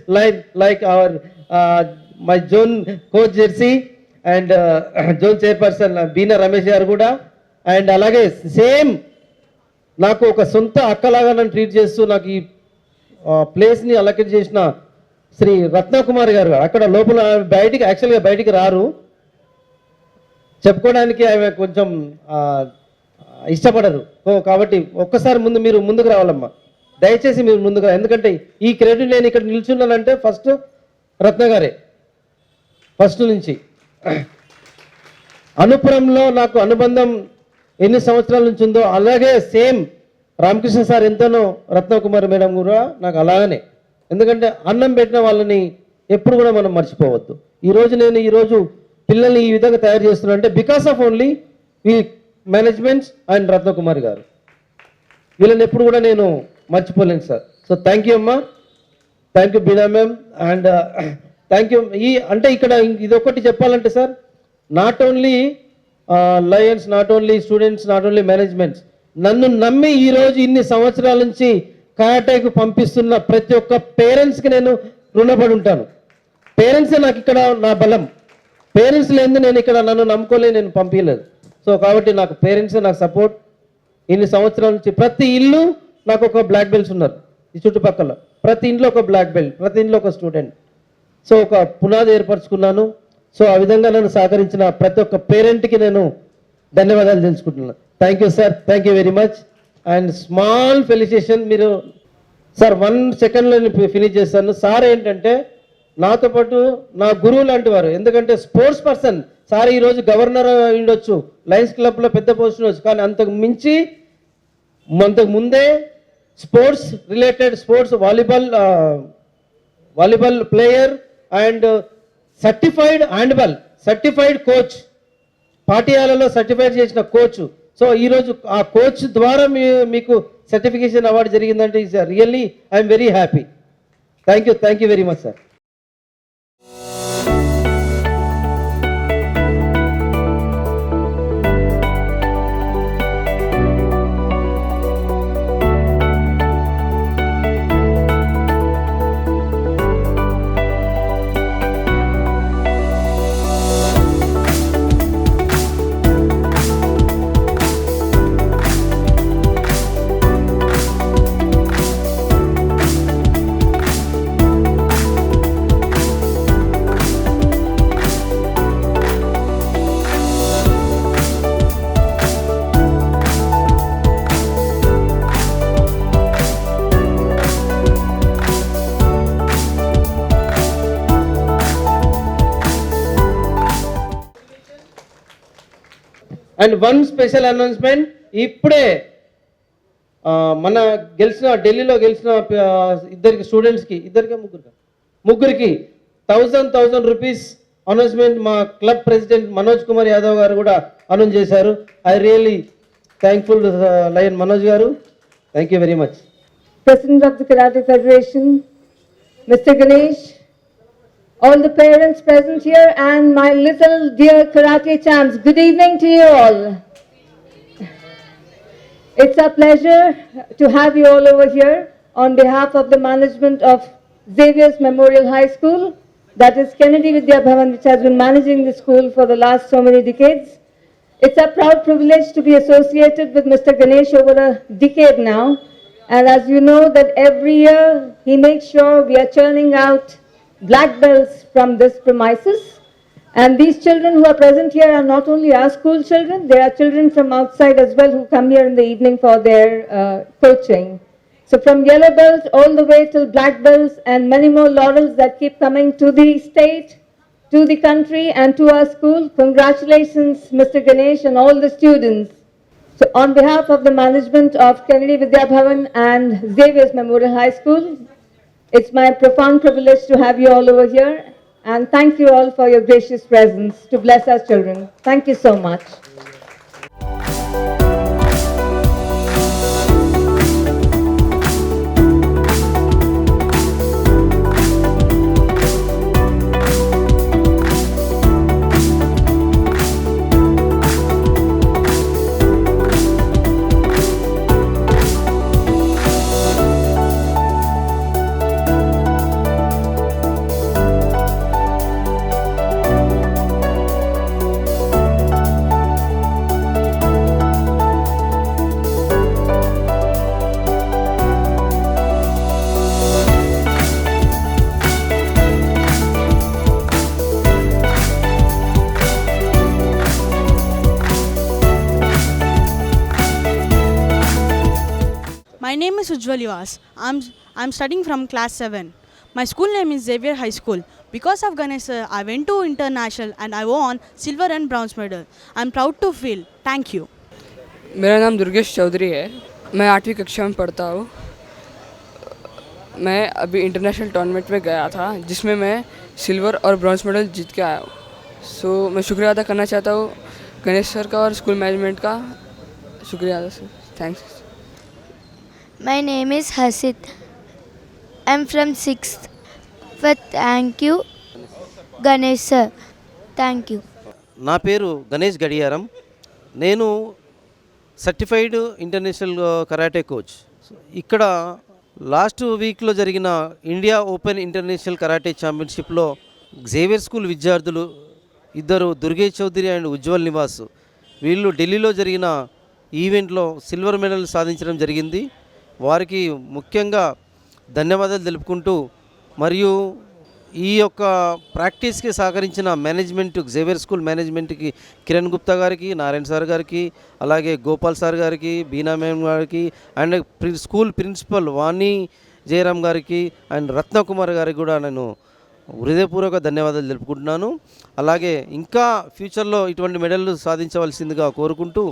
like our my zone coach jersey and zone chairperson Beena Ramesh గారు కూడా, అండ్ అలాగే సేమ్ నాకు ఒక సొంత అక్కలాగా నన్ను ట్రీట్ చేస్తూ నాకు ఈ ప్లేస్ని అలకెట్ చేసిన శ్రీ రత్నకుమారి గారు అక్కడ లోపల యాక్చువల్గా బయటికి రారు, చెప్పుకోవడానికి ఆమె కొంచెం ఇష్టపడరు. కాబట్టి ఒక్కసారి మీరు ముందుకు రావాలమ్మా, దయచేసి మీరు ముందుకు ఎందుకంటే ఈ క్రెడిట్ నేను ఇక్కడ నిల్చున్నానంటే ఫస్ట్ రత్న గారే ఫస్ట్ నుంచి. అనుపురంలో నాకు అనుబంధం ఎన్ని సంవత్సరాల నుంచి ఉందో అలాగే సేమ్ రామకృష్ణ సార్ ఎంతనో రత్నకుమారి మేడం కూడా నాకు అలాగనే. ఎందుకంటే అన్నం పెట్టిన వాళ్ళని ఎప్పుడు కూడా మనం మర్చిపోవద్దు. నేను ఈరోజు పిల్లల్ని ఈ విధంగా తయారు చేస్తున్నా అంటే బికాస్ ఆఫ్ ఓన్లీ ఈ మేనేజ్మెంట్స్ అండ్ రత్నకుమారి గారు, వీళ్ళని ఎప్పుడు కూడా నేను మర్చిపోలేను సార్. సో థ్యాంక్ యూ అమ్మా, thank you Beena ma'am, and thank you. అంటే ఇక్కడ ఇదొకటి చెప్పాలంటే sir, not only lions, not only students, not only managements, నన్ను నమ్మి ఈరోజు ఇన్ని సంవత్సరాల నుంచి కరాటేకు పంపిస్తున్న ప్రతి ఒక్క పేరెంట్స్కి నేను రుణపడి ఉంటాను. పేరెంట్సే నాకు ఇక్కడ నా బలం, పేరెంట్స్ లేని నేను ఇక్కడ నన్ను నమ్ముకోలే, నేను పంపించలేదు. సో కాబట్టి నాకు పేరెంట్సే నాకు సపోర్ట్. ఇన్ని సంవత్సరాల నుంచి ప్రతి ఇల్లు నాకు ఒక బ్లాక్ బెల్ట్స్ ఉన్నారు, ఈ చుట్టుపక్కల ప్రతి ఇంట్లో ఒక బ్లాక్ బెల్ట్, ప్రతి ఇంట్లో ఒక స్టూడెంట్. సో ఒక పునాది ఏర్పరచుకున్నాను. సో ఆ విధంగా నన్ను సహకరించిన ప్రతి ఒక్క పేరెంట్కి నేను ధన్యవాదాలు తెలుసుకుంటున్నాను. Thank you sir, thank you very much. And small felicitation, మీరు సార్ 1 సెకండ్లో నేను ఫినిష్ చేస్తాను. సార్ ఏంటంటే నాతో పాటు నా గురువు లాంటి వారు, ఎందుకంటే స్పోర్ట్స్ పర్సన్ సార్. ఈరోజు గవర్నర్ ఉండొచ్చు, లయన్స్ క్లబ్లో పెద్ద పోస్ట్ ఉండొచ్చు, కానీ అంతకు ముందే sports related volleyball player and certified coach, పాటియాలలో సర్టిఫైడ్ చేసిన కోచ్. సో ఈరోజు ఆ కోచ్ ద్వారా మీకు సర్టిఫికేషన్ అవార్డు జరిగిందంటే really I'm very happy. Thank you very much sir. And 1 special announcement, ఇప్పుడే మన ఢిల్లీలో గెలిచిన ఇద్దరికి స్టూడెంట్స్కి, ముగ్గురికి 1000 రూపీస్ అనౌన్స్మెంట్ మా క్లబ్ ప్రెసిడెంట్ మనోజ్ కుమార్ యాదవ్ గారు కూడా అనౌన్స్ చేశారు. I really thankful lion Manoj garu, thank you very much. President of the Karate Federation, Mr. Ganesh, all the parents present here, and my little dear karate champs, good evening to you all. It's a pleasure to have you all over here on behalf of the management of Xavier's Memorial High School, that is Kennedy Vidya Bhavan, which has been managing the school for the last so many decades. It's a proud privilege to be associated with Mr. Ganesh over a decade now, and as you know that every year he makes sure we are churning out black belts from this premises. And these children who are present here are not only our school children, they are children from outside as well who come here in the evening for their coaching. So from yellow belt all the way till black belts and many more laurels that keep coming to the state, to the country and to our school. Congratulations Mr. Ganesh and all the students. So on behalf of the management of Kennedy Vidya Bhavan and Xavier's Memorial High School, it's my profound privilege to have you all over here, and thank you all for your gracious presence to bless our children. Thank you so much. My name is Ujjwal Yuvas. I'm studying from class 7. My school name is Xavier High School. Because of Ganesh sir, I went to international and I won silver and bronze medal. I'm proud to feel. Thank you. मेरा नाम दुर्गेश चौधरी है. मैं 8वीं कक्षा में पढ़ता हूँ. मैं अभी इंटरनेशनल टूर्नामेंट में गया था जिसमें मैं सिल्वर और ब्रॉन्ज मेडल जीत के आया हूँ. सो मैं शुक्रिया अदा करना चाहता हूँ गणेश सर का और स्कूल मैनेजमेंट का. शुक्रिया अदा sir. Thanks. My name is Hasit. I'm from 6th. But thank you, Ganesh sir. Thank you. నా పేరు గణేష్ గడియారం. నేను సర్టిఫైడ్ ఇంటర్నేషనల్ కరాటే కోచ్. ఇక్కడ లాస్ట్ వీక్లో జరిగిన ఇండియా ఓపెన్ ఇంటర్నేషనల్ కరాటే ఛాంపియన్షిప్లో జేవియర్ స్కూల్ విద్యార్థులు ఇద్దరు దుర్గేష్ చౌదరి అండ్ ఉజ్వల్ నివాస్ వీళ్ళు ఢిల్లీలో జరిగిన ఈవెంట్లో సిల్వర్ మెడల్ సాధించడం జరిగింది. వారికి ముఖ్యంగా ధన్యవాదాలు తెలుపుకుంటూ మరియు ఈ యొక్క ప్రాక్టీస్కి సహకరించిన మేనేజ్మెంట్ జేవియర్ స్కూల్ మేనేజ్మెంట్కి కిరణ్ గుప్తా గారికి, నారాయణ సార్ గారికి, అలాగే గోపాల్ సార్ గారికి, బీనా మేమ్ గారికి అండ్ స్కూల్ ప్రిన్సిపల్ వాణి జయరామ్ గారికి అండ్ రత్నకుమార్ గారికి కూడా నేను హృదయపూర్వక ధన్యవాదాలు తెలుపుకుంటున్నాను. అలాగే ఇంకా ఫ్యూచర్లో ఇటువంటి మెడల్లు సాధించవలసిందిగా కోరుకుంటూ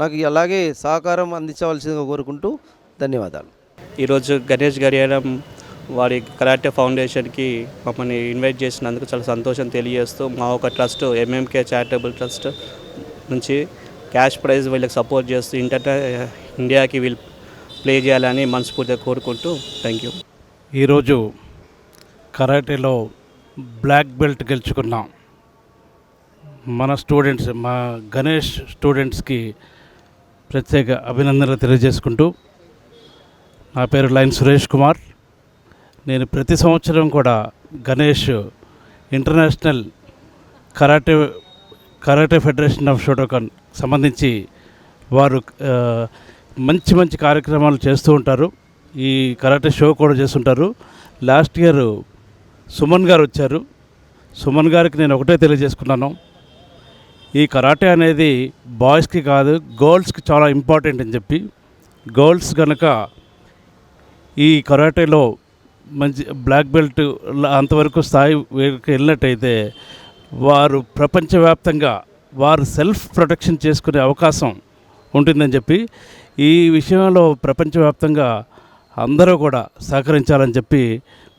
నాకు అలాగే సహకారం అందించవలసిందిగా కోరుకుంటూ ధన్యవాదాలు. ఈరోజు గణేష్ గడియారం వారి కరాటే ఫౌండేషన్కి మమ్మల్ని ఇన్వైట్ చేసినందుకు చాలా సంతోషం తెలియజేస్తూ మా ఒక ట్రస్ట్ ఎంఎంకే చారిటబుల్ ట్రస్ట్ నుంచి క్యాష్ ప్రైజ్ వీళ్ళకి సపోర్ట్ చేస్తూ ఇండియాకి వీళ్ళు ప్లే చేయాలని మనస్ఫూర్తిగా కోరుకుంటూ థ్యాంక్ యూ. ఈరోజు కరాటేలో బ్లాక్ బెల్ట్ గెలుచుకున్నాం మన స్టూడెంట్స్, మా గణేష్ స్టూడెంట్స్కి ప్రత్యేక అభినందనలు తెలియజేసుకుంటూ, నా పేరు లైన్ సురేష్ కుమార్. నేను ప్రతి సంవత్సరం కూడా Ganesh international karate federation of Shotokan సంబంధించి వారు మంచి మంచి కార్యక్రమాలు చేస్తూ ఉంటారు. ఈ కరాటే షో కూడా చేస్తుంటారు. లాస్ట్ ఇయర్ సుమన్ గారు వచ్చారు. సుమన్ గారికి నేను ఒకటే తెలియజేసుకున్నాను, ఈ కరాటే అనేది బాయ్స్కి కాదు గర్ల్స్కి చాలా ఇంపార్టెంట్ అని చెప్పి. గర్ల్స్ కనుక ఈ కరాటేలో మంచి బ్లాక్ బెల్ట్ అంతవరకు స్థాయి వెళ్ళినట్టయితే వారు ప్రపంచవ్యాప్తంగా వారు సెల్ఫ్ ప్రొటెక్షన్ చేసుకునే అవకాశం ఉంటుందని చెప్పి, ఈ విషయంలో ప్రపంచవ్యాప్తంగా అందరూ కూడా సహకరించాలని చెప్పి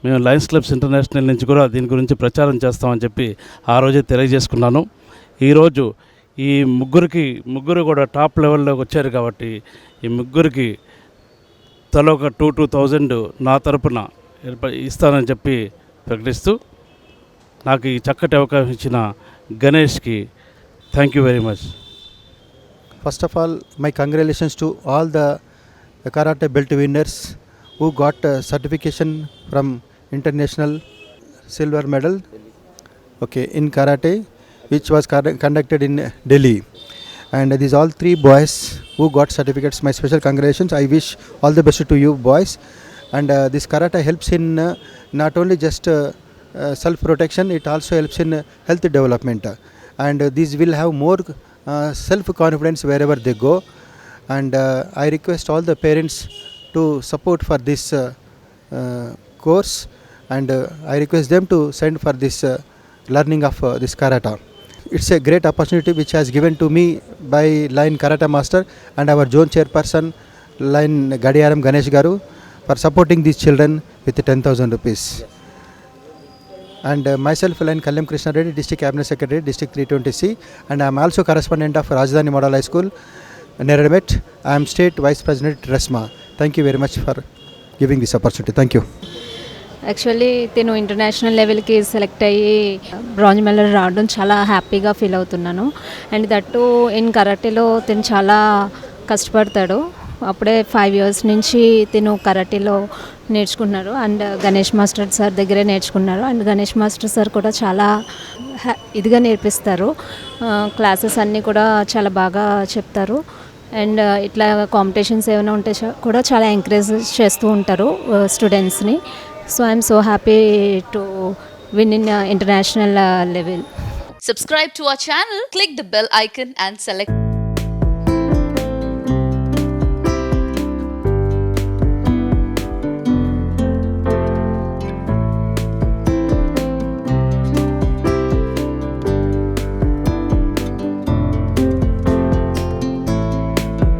మేము లయన్స్ క్లబ్స్ ఇంటర్నేషనల్ నుంచి కూడా దీని గురించి ప్రచారం చేస్తామని చెప్పి ఆ రోజే తెలియజేసుకున్నాను. ఈరోజు ఈ ముగ్గురు కూడా టాప్ లెవెల్లోకి వచ్చారు కాబట్టి ఈ ముగ్గురికి తలో ఒక 2,000 నా తరపున ఇస్తానని చెప్పి ప్రకటిస్తూ నాకు ఈ చక్కటి అవకాశం ఇచ్చిన గణేష్కి thank you very much. First of all, my congratulations to all the karate belt winners who got certification from international silver medal, okay, in karate, which was conducted in Delhi. And these all three boys who got certificates, my special congratulations. I wish all the best to you boys. And this karate helps in not only just self protection, it also helps in health development. And these will have more self confidence wherever they go. And I request all the parents to support for this course, and I request them to send for this learning of this karate. It's a great opportunity which has given to me by Line Karate Master and our zone chairperson Line Gadiyaram Ganesh Garu for supporting these children with 10,000 rupees. And myself Line Kallam Krishna Reddy, District Cabinet Secretary, District 320C, and I am also correspondent of Rajdhani Model High School, Neramet. I am State Vice President RESMA. Thank you very much for giving this opportunity. Thank you. Actually నేను international లెవెల్కి select అయ్యి bronze medal రావడం చాలా హ్యాపీగా feel అవుతున్నాను. And that in కరాటేలో తను చాలా కష్టపడతాడు. అప్పుడే 5 years నుంచి తను కరాటేలో నేర్చుకున్నారు. అండ్ గణేష్ మాస్టర్ సార్ దగ్గరే నేర్చుకున్నారు. అండ్ గణేష్ మాస్టర్ సార్ కూడా చాలా ఇదిగా నేర్పిస్తారు. క్లాసెస్ అన్నీ కూడా చాలా బాగా చెప్తారు. అండ్ ఇట్లా కాంపిటీషన్స్ ఏమైనా ఉంటే కూడా చాలా ఎంకరేజ్ చేస్తూ ఉంటారు స్టూడెంట్స్ని. So I'm so happy to win in international level. Subscribe to our channel, click the bell icon and select